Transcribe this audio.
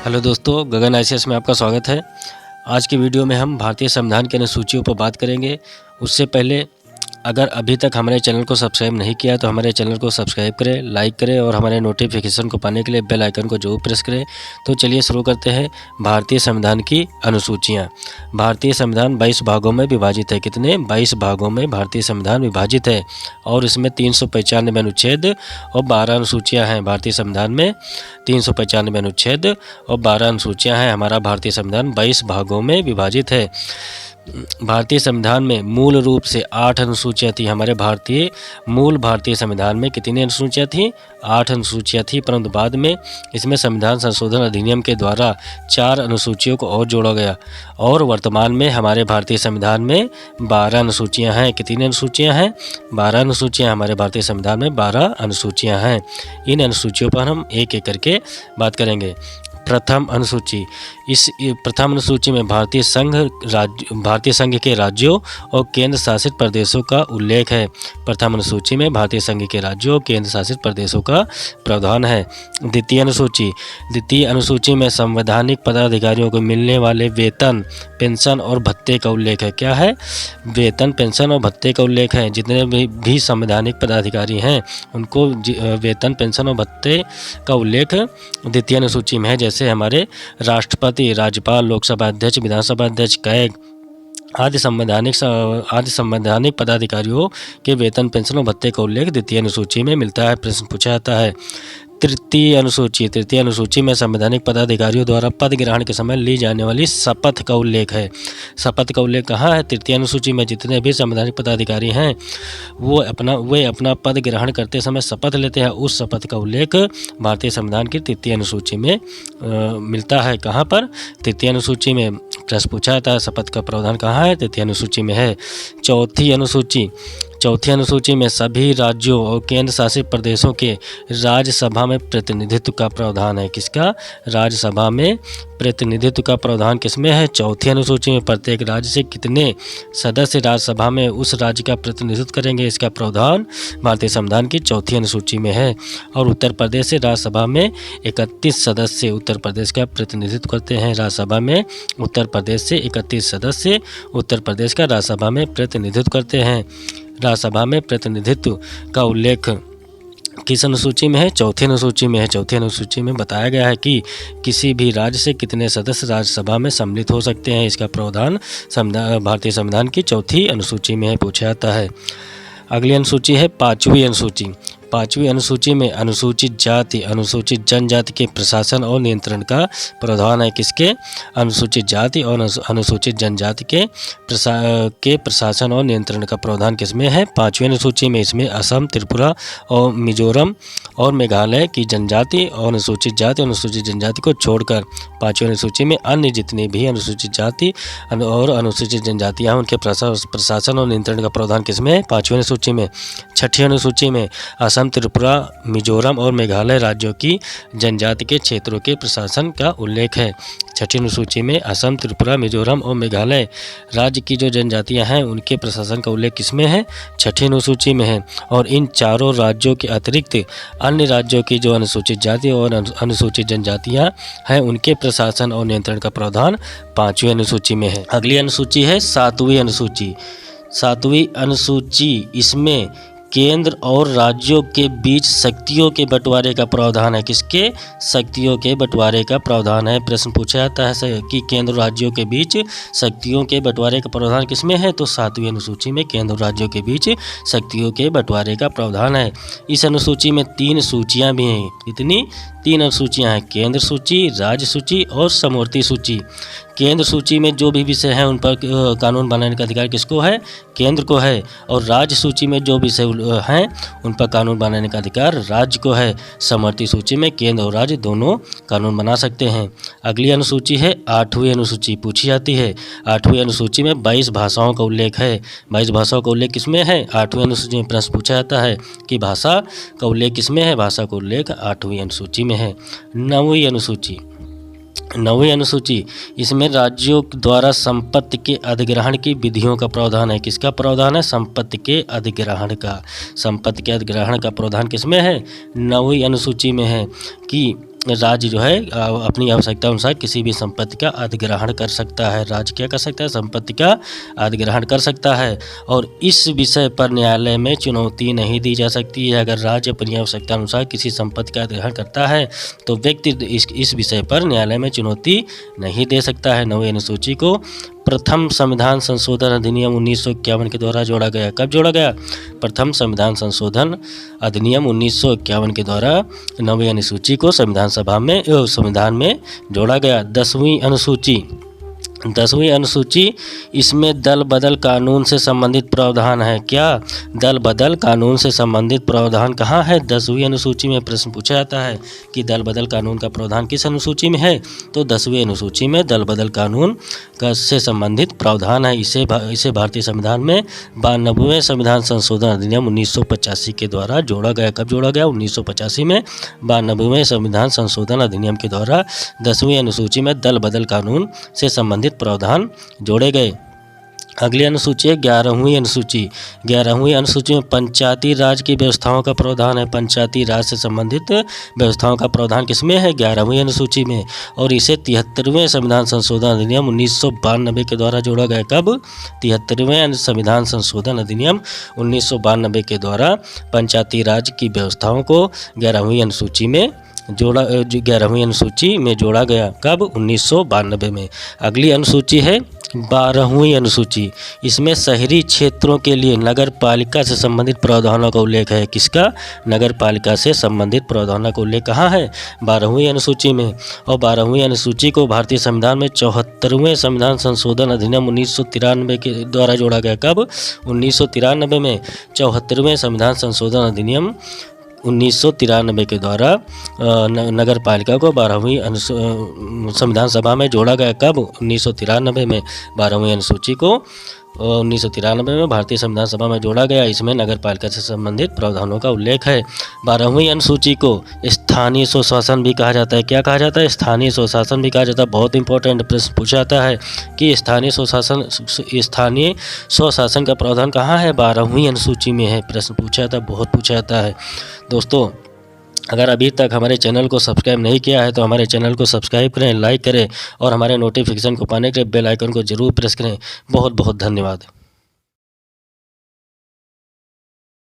Hello दोस्तों, गगन ICS में आपका स्वागत है। आज की वीडियो में हम भारतीय संविधान की अनुसूचियों पर बात करेंगे। उससे पहले अगर अभी तक हमारे चैनल को सब्सक्राइब नहीं किया तो हमारे चैनल को सब्सक्राइब करें, लाइक करें और हमारे नोटिफिकेशन को पाने के लिए बेल आइकन को जरूर प्रेस करें। तो चलिए शुरू करते हैं। भारतीय संविधान की अनुसूचियाँ। भारतीय संविधान 22 भागों में विभाजित है। कितने? 22 भागों में भारतीय संविधान विभाजित है और इसमें 395 अनुच्छेद और 12 अनुसूचियाँ हैं। भारतीय संविधान में 395 अनुच्छेद और 12 अनुसूचियाँ हैं। हमारा भारतीय संविधान 22 भागों में विभाजित है। भारतीय संविधान में मूल रूप से 8 अनुसूचियाँ थी। हमारे भारतीय संविधान में कितनी अनुसूचियाँ थी? 8 अनुसूचियाँ थी, परंतु बाद में इसमें संविधान संशोधन अधिनियम के द्वारा 4 अनुसूचियों को और जोड़ा गया और वर्तमान में हमारे भारतीय संविधान में 12 अनुसूचियाँ हैं। कितनी अनुसूचियाँ हैं? 12 अनुसूचियाँ। हमारे भारतीय संविधान में 12 अनुसूचियाँ हैं। इन अनुसूचियों पर हम एक एक करके बात करेंगे। प्रथम अनुसूची। इस प्रथम अनुसूची में भारतीय संघ के राज्यों और केंद्र शासित प्रदेशों का उल्लेख है। प्रथम अनुसूची में भारतीय संघ के राज्यों और केंद्र शासित प्रदेशों का प्रावधान है। द्वितीय अनुसूची में संवैधानिक पदाधिकारियों को मिलने वाले वेतन, पेंशन और भत्ते का उल्लेख है। क्या है? वेतन, पेंशन और भत्ते का उल्लेख है। जितने भी संवैधानिक पदाधिकारी हैं उनको वेतन, पेंशन और भत्ते का उल्लेख द्वितीय अनुसूची में है। जैसे हमारे राष्ट्रपति, राज्यपाल, लोकसभा अध्यक्ष, विधानसभा अध्यक्ष, कैग आदि संवैधानिक पदाधिकारियों के वेतन, पेंशन और भत्ते का उल्लेख द्वितीय अनुसूची में मिलता है। प्रश्न पूछा जाता है। तृतीय अनुसूची में संवैधानिक पदाधिकारियों द्वारा पद ग्रहण के समय ली जाने वाली शपथ का उल्लेख है। शपथ का उल्लेख कहाँ है? तृतीय अनुसूची में। जितने भी संवैधानिक पदाधिकारी हैं वे अपना पद ग्रहण करते समय शपथ लेते हैं। उस शपथ का उल्लेख भारतीय संविधान की तृतीय अनुसूची में मिलता है। कहाँ पर? तृतीय अनुसूची में। प्रश्न पूछा जाता है शपथ का प्रावधान कहाँ है? तृतीय अनुसूची में है। चौथी अनुसूची में सभी राज्यों और केंद्र शासित प्रदेशों के राज्यसभा में प्रतिनिधित्व का प्रावधान है। किसका? राज्यसभा में प्रतिनिधित्व का प्रावधान किसमें है? चौथी अनुसूची में। प्रत्येक राज्य से कितने सदस्य राज्यसभा में उस राज्य का प्रतिनिधित्व करेंगे, इसका प्रावधान भारतीय संविधान की चौथी अनुसूची में है। और उत्तर प्रदेश से राज्यसभा में 31 सदस्य उत्तर प्रदेश का प्रतिनिधित्व करते हैं। राज्यसभा में उत्तर प्रदेश से 31 सदस्य उत्तर प्रदेश का राज्यसभा में प्रतिनिधित्व करते हैं। राज्यसभा में प्रतिनिधित्व का उल्लेख किस अनुसूची में है? चौथी अनुसूची में है। चौथी अनुसूची में बताया गया है कि किसी भी राज्य से कितने सदस्य राज्यसभा में सम्मिलित हो सकते हैं। इसका प्रावधान भारतीय संविधान की चौथी अनुसूची में है। पूछा जाता है। अगली अनुसूची है पाँचवीं अनुसूची। पाँचवीं अनुसूची में अनुसूचित जाति, अनुसूचित जनजाति के प्रशासन और नियंत्रण का प्रावधान है। किसके? अनुसूचित जाति और अनुसूचित जनजाति के प्रशासन और नियंत्रण का प्रावधान किसमें है? पाँचवीं अनुसूची में। इसमें असम, त्रिपुरा और मिजोरम और मेघालय की जनजाति और अनुसूचित जाति और अनुसूचित जनजाति को छोड़कर पाँचवीं अनुसूची में अन्य जितनी भी अनुसूचित जाति और अनुसूचित जनजातियाँ हैं उनके प्रशासन और नियंत्रण का प्रावधान किसमें है? पाँचवीं अनुसूची में। छठी अनुसूची में असम, त्रिपुरा, मिजोरम और मेघालय राज्यों की जनजाति के क्षेत्रों के प्रशासन का उल्लेख है। छठी अनुसूची में असम, त्रिपुरा, मिजोरम और मेघालय राज्य की जो जनजातियां हैं उनके प्रशासन का उल्लेख किसमें है? छठी अनुसूची में है। और इन चारों राज्यों के अतिरिक्त अन्य राज्यों की जो अनुसूचित जाति और अनुसूचित जनजातियां हैं उनके प्रशासन और नियंत्रण का प्रावधान पाँचवीं अनुसूची में है। अगली अनुसूची है सातवीं अनुसूची। सातवीं अनुसूची, इसमें केंद्र और राज्यों के बीच शक्तियों के बंटवारे का प्रावधान है। किसके? शक्तियों के बंटवारे का प्रावधान है। प्रश्न पूछा जाता है कि केंद्र और राज्यों के बीच शक्तियों के बंटवारे का प्रावधान किसमें है? तो सातवीं अनुसूची में केंद्र और राज्यों के बीच शक्तियों के बंटवारे का प्रावधान है। इस अनुसूची में 3 सूचियाँ भी हैं। कितनी? 3 अनुसूचियाँ हैं। केंद्र सूची, राज्य सूची और समवर्ती सूची। केंद्र सूची में जो भी विषय हैं उन पर कानून बनाने का अधिकार किसको है? केंद्र को है। और राज्य सूची में जो विषय हैं उन पर कानून बनाने का अधिकार राज्य को है। समवर्ती सूची में केंद्र और राज्य दोनों कानून बना सकते हैं। अगली अनुसूची है 8वीं अनुसूची। पूछी जाती है। 8वीं अनुसूची में 22 भाषाओं का उल्लेख है। 22 भाषाओं का उल्लेख किसमें है? 8वीं अनुसूची में। प्रश्न पूछा जाता है कि भाषा का उल्लेख किसमें है? भाषा का उल्लेख 8वीं अनुसूची में है। 9वीं अनुसूची। 9वीं अनुसूची, इसमें राज्यों द्वारा संपत्ति के अधिग्रहण की विधियों का प्रावधान है। किसका प्रावधान है? संपत्ति के अधिग्रहण का। संपत्ति के अधिग्रहण का प्रावधान किसमें है? 9वीं अनुसूची में है कि राज्य जो है अपनी आवश्यकता अनुसार किसी भी संपत्ति का अधिग्रहण कर सकता है। राज्य क्या कर सकता है? संपत्ति का अधिग्रहण कर सकता है। और इस विषय पर न्यायालय में चुनौती नहीं दी जा सकती है। अगर राज्य अपनी आवश्यकता अनुसार किसी संपत्ति का अधिग्रहण करता है तो व्यक्ति इस विषय पर न्यायालय में चुनौती नहीं दे सकता है। 9वीं अनुसूची को प्रथम संविधान संशोधन अधिनियम 1951 के द्वारा जोड़ा गया। कब जोड़ा गया? प्रथम संविधान संशोधन अधिनियम 1951 के द्वारा 9वीं अनुसूची को संविधान में जोड़ा गया। 10वीं अनुसूची इसमें दल बदल कानून से संबंधित प्रावधान है। क्या? दल बदल कानून से संबंधित प्रावधान कहाँ है? 10वीं अनुसूची में प्रश्न पूछा जाता है कि दल बदल कानून का प्रावधान किस अनुसूची में है? तो 10वीं अनुसूची में दल बदल कानून से संबंधित प्रावधान है। इसे भारतीय संविधान में 92वें संविधान संशोधन अधिनियम 1985 के द्वारा जोड़ा गया। कब जोड़ा गया? 1985 में 92वें संविधान संशोधन अधिनियम के द्वारा 10वीं अनुसूची में दल बदल कानून से संबंधित प्रावधान जोड़े गए। अगली अनुसूची है 11वीं अनुसूची। 11वीं अनुसूची में पंचायती राज की व्यवस्थाओं का प्रावधान है। पंचायती राज से संबंधित व्यवस्थाओं का प्रावधान किसमें है? 11वीं अनुसूची में। और इसे 73वें संविधान संशोधन अधिनियम 1992 के द्वारा जोड़ा गया। कब? 73वें संविधान संशोधन अधिनियम 1992 के द्वारा पंचायती राज की व्यवस्थाओं को 11वीं अनुसूची में जोड़ा गया। कब? 1992 में। अगली अनुसूची है 12वीं अनुसूची। इसमें शहरी क्षेत्रों के लिए नगर पालिका से संबंधित प्रावधानों का उल्लेख है। किसका? नगर पालिका से संबंधित प्रावधानों का उल्लेख कहाँ है? 12वीं अनुसूची में। और 12वीं अनुसूची को भारतीय संविधान में 74वें संविधान संशोधन अधिनियम 1993 के द्वारा जोड़ा गया। कब? 1993 में 74वें संविधान संशोधन अधिनियम 1993 के द्वारा नगर पालिका को 12वीं संविधान सभा में जोड़ा गया। कब? 1993 में 12वीं अनुसूची को 1993 में भारतीय संविधान सभा में जोड़ा गया। इसमें नगर पालिका से संबंधित प्रावधानों का उल्लेख है। 12वीं अनुसूची को स्थानीय स्वशासन भी कहा जाता है। क्या कहा जाता है? स्थानीय स्वशासन भी कहा जाता है। बहुत इंपॉर्टेंट प्रश्न पूछा जाता है कि स्थानीय स्वशासन का प्रावधान कहाँ है? 12वीं अनुसूची में है। प्रश्न पूछा जाता है, बहुत पूछा जाता है। दोस्तों, अगर अभी तक हमारे चैनल को सब्सक्राइब नहीं किया है तो हमारे चैनल को सब्सक्राइब करें, लाइक करें और हमारे नोटिफिकेशन को पाने के लिए बेल आइकन को जरूर प्रेस करें। बहुत बहुत धन्यवाद।